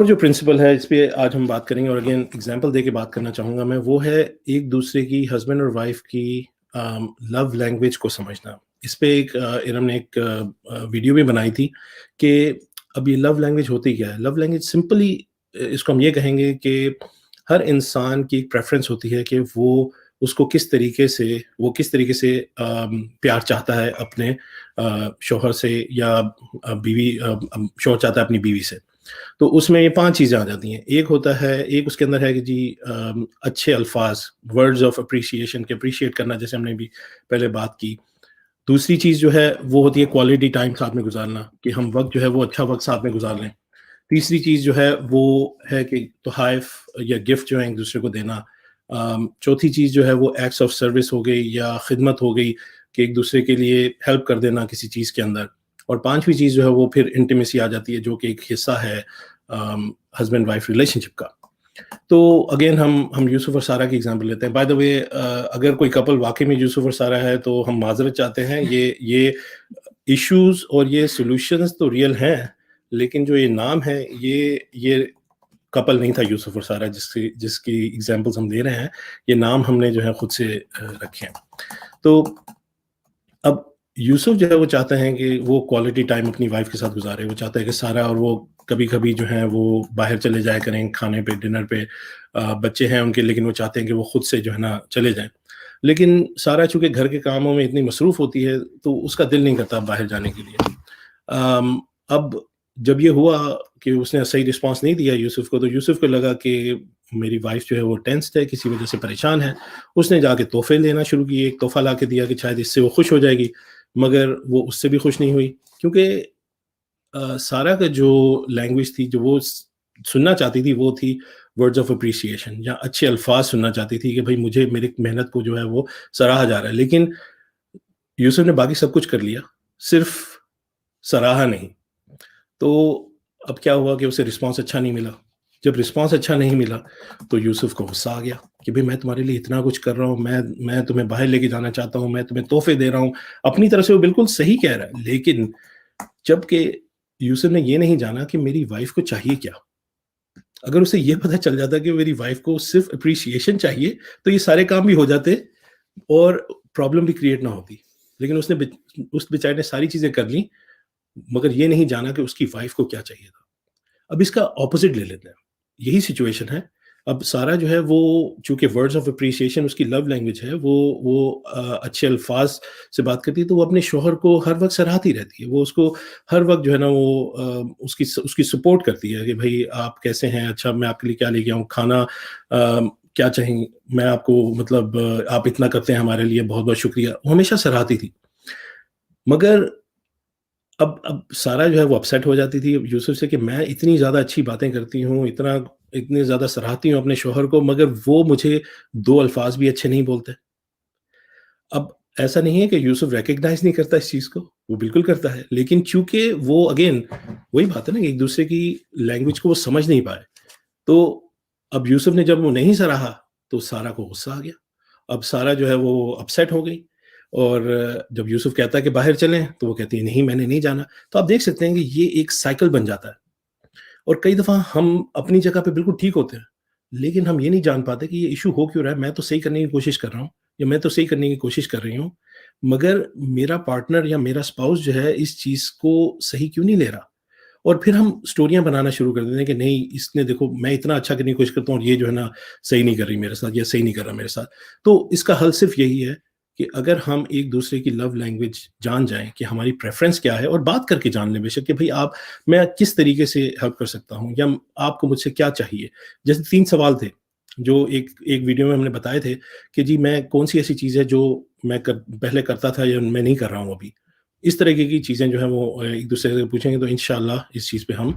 اور جو پرنسپل ہے اس پہ آج ہم بات کریں گے، اور اگین ایگزامپل دے کے بات کرنا چاہوں گا میں، وہ ہے ایک دوسرے کی ہسبینڈ اور وائف کی لو لینگویج کو سمجھنا. اس پہ ایک ارم نے ایک ویڈیو بھی بنائی تھی کہ اب یہ لو لینگویج ہوتی کیا ہے. لو لینگویج سمپلی اس کو ہم یہ کہیں گے کہ ہر انسان کی ایک پریفرنس ہوتی ہے کہ وہ اس کو کس طریقے سے پیار چاہتا ہے اپنے شوہر سے، یا بیوی شوہر چاہتا ہے اپنی بیوی سے. تو اس میں یہ 5 چیزیں آ جاتی ہیں. ایک اس کے اندر ہے کہ جی اچھے الفاظ، ورڈز آف اپریشیشن کے اپریشیٹ کرنا، جیسے ہم نے بھی پہلے بات کی. دوسری چیز جو ہے وہ ہوتی ہے کوالٹی ٹائم ساتھ میں گزارنا، کہ ہم وقت جو ہے وہ اچھا وقت ساتھ میں گزار لیں. تیسری چیز جو ہے وہ ہے کہ تحائف یا گفٹ جو ہے ایک دوسرے کو دینا. چوتھی چیز جو ہے وہ ایکٹس آف سروس ہو گئی یا خدمت ہو گئی، کہ ایک دوسرے کے لیے ہیلپ کر دینا کسی چیز کے اندر. اور پانچویں چیز جو ہے وہ پھر انٹیمیسی آ جاتی ہے، جو کہ ایک حصہ ہے ہسبینڈ وائف ریلیشن شپ کا. تو اگین ہم یوسف اور سارہ کی ایگزامپل لیتے ہیں. بائی دا وے، اگر کوئی کپل واقعی میں یوسف اور سارہ ہے تو ہم معذرت چاہتے ہیں. یہ ایشوز اور یہ سولوشنز تو ریئل ہیں، لیکن جو یہ نام ہے یہ کپل نہیں تھا یوسف اور سارہ جس کی ایگزامپلز ہم دے رہے ہیں. یہ نام ہم نے جو ہے خود سے رکھے ہیں. تو اب یوسف جو ہے وہ چاہتے ہیں کہ وہ کوالٹی ٹائم اپنی وائف کے ساتھ گزارے. وہ چاہتا ہے کہ سارہ اور وہ کبھی کبھی جو ہیں وہ باہر چلے جائے کریں کھانے پہ، ڈنر پہ. بچے ہیں ان کے، لیکن وہ چاہتے ہیں کہ وہ خود سے جو ہے نا چلے جائیں. لیکن سارہ چونکہ گھر کے کاموں میں اتنی مصروف ہوتی ہے تو اس کا دل نہیں کرتا باہر جانے کے لیے. اب جب یہ ہوا کہ اس نے صحیح رسپانس نہیں دیا یوسف کو، تو یوسف کو لگا کہ میری وائف جو ہے وہ ٹینسڈ ہے، کسی وجہ سے پریشان ہے. اس نے جا کے تحفے لینا شروع کیے. ایک تحفہ لا کے دیا کہ شاید اس سے وہ خوش ہو جائے گی، مگر وہ اس سے بھی خوش نہیں ہوئی. کیونکہ سارہ کا جو لینگویج تھی، جو وہ سننا چاہتی تھی، وہ تھی ورڈز آف اپریشیشن، یا اچھے الفاظ سننا چاہتی تھی کہ بھائی مجھے میری محنت کو جو ہے وہ سراہا جا رہا ہے. لیکن یوسف نے باقی سب کچھ کر لیا، صرف سراہا نہیں. تو اب کیا ہوا کہ اسے رسپانس اچھا نہیں ملا. جب رسپانس اچھا نہیں ملا تو یوسف کو غصہ آ گیا کہ بھئی میں تمہارے لیے اتنا کچھ کر رہا ہوں، میں تمہیں باہر لے کے جانا چاہتا ہوں، میں تمہیں تحفے دے رہا ہوں. اپنی طرف سے وہ بالکل صحیح کہہ رہا ہے، لیکن جب کہ یوسف نے یہ نہیں جانا کہ میری وائف کو چاہیے کیا. اگر اسے یہ پتہ چل جاتا کہ میری وائف کو صرف اپریشیشن چاہیے تو یہ سارے کام بھی ہو جاتے اور پرابلم بھی کریٹ نہ ہوتی. لیکن اس بیچارے نے ساری چیزیں کر لیں، مگر یہ نہیں جانا کہ اس کی وائف کو کیا چاہیے تھا. اب اس کا اپوزٹ لے لیتے ہیں. یہی سچویشن ہے. اب سارہ جو ہے وہ چونکہ ورڈز آف اپریشیشن اس کی لو لینگویج ہے، وہ اچھے الفاظ سے بات کرتی ہے، تو وہ اپنے شوہر کو ہر وقت سراہتی رہتی ہے. وہ اس کو ہر وقت جو ہے نا وہ اس کی سپورٹ کرتی ہے کہ بھائی آپ کیسے ہیں، اچھا میں آپ کے لیے کیا لے کے آؤں، کھانا کیا چاہیں، میں آپ کو مطلب آپ اتنا کرتے ہیں ہمارے لیے، بہت بہت شکریہ. وہ ہمیشہ سراہتی تھی. مگر اب سارہ جو ہے وہ اپسیٹ ہو جاتی تھی یوسف سے کہ میں اتنی زیادہ اچھی باتیں کرتی ہوں، اتنے زیادہ سراہتی ہوں اپنے شوہر کو، مگر وہ مجھے 2 الفاظ بھی اچھے نہیں بولتے. اب ایسا نہیں ہے کہ یوسف ریکگنائز نہیں کرتا اس چیز کو، وہ بالکل کرتا ہے. لیکن چونکہ وہ اگین وہی بات ہے نا کہ ایک دوسرے کی لینگویج کو وہ سمجھ نہیں پائے، تو اب یوسف نے جب وہ نہیں سراہا تو سارہ کو غصہ آ گیا. اب سارہ جو ہے وہ اپسیٹ ہو گئی، اور جب یوسف کہتا ہے کہ باہر چلیں تو وہ کہتی ہے نہیں میں نے نہیں جانا. تو آپ دیکھ سکتے ہیں کہ یہ ایک سائیکل بن جاتا ہے. اور کئی دفعہ ہم اپنی جگہ پہ بالکل ٹھیک ہوتے ہیں، لیکن ہم یہ نہیں جان پاتے کہ یہ ایشو ہو کیوں رہا ہے. میں تو صحیح کرنے کی کوشش کر رہا ہوں، یا میں تو صحیح کرنے کی کوشش کر رہی ہوں، مگر میرا پارٹنر یا میرا اسپاؤس جو ہے اس چیز کو صحیح کیوں نہیں لے رہا. اور پھر ہم سٹوریاں بنانا شروع کر دیتے ہیں کہ نہیں اس نے دیکھو میں اتنا اچھا کرنے کی کوشش کرتا ہوں اور یہ جو ہے نا صحیح نہیں کر رہی میرے ساتھ، یا صحیح نہیں کر رہا میرے ساتھ. تو اس کا حل صرف یہی ہے کہ اگر ہم ایک دوسرے کی لو لینگویج جان جائیں کہ ہماری پریفرنس کیا ہے، اور بات کر کے جان لیں بے شک کہ بھئی میں کس طریقے سے ہیلپ کر سکتا ہوں، یا آپ کو مجھ سے کیا چاہیے. جیسے 3 سوال تھے جو ایک ویڈیو میں ہم نے بتائے تھے کہ جی میں کون سی ایسی چیز ہے جو میں پہلے کرتا تھا یا میں نہیں کر رہا ہوں ابھی. اس طرح کی چیزیں جو ہیں وہ ایک دوسرے سے پوچھیں گے تو انشاءاللہ اس چیز پہ ہم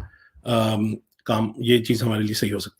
یہ چیز ہمارے لیے صحیح ہو سکتی ہے.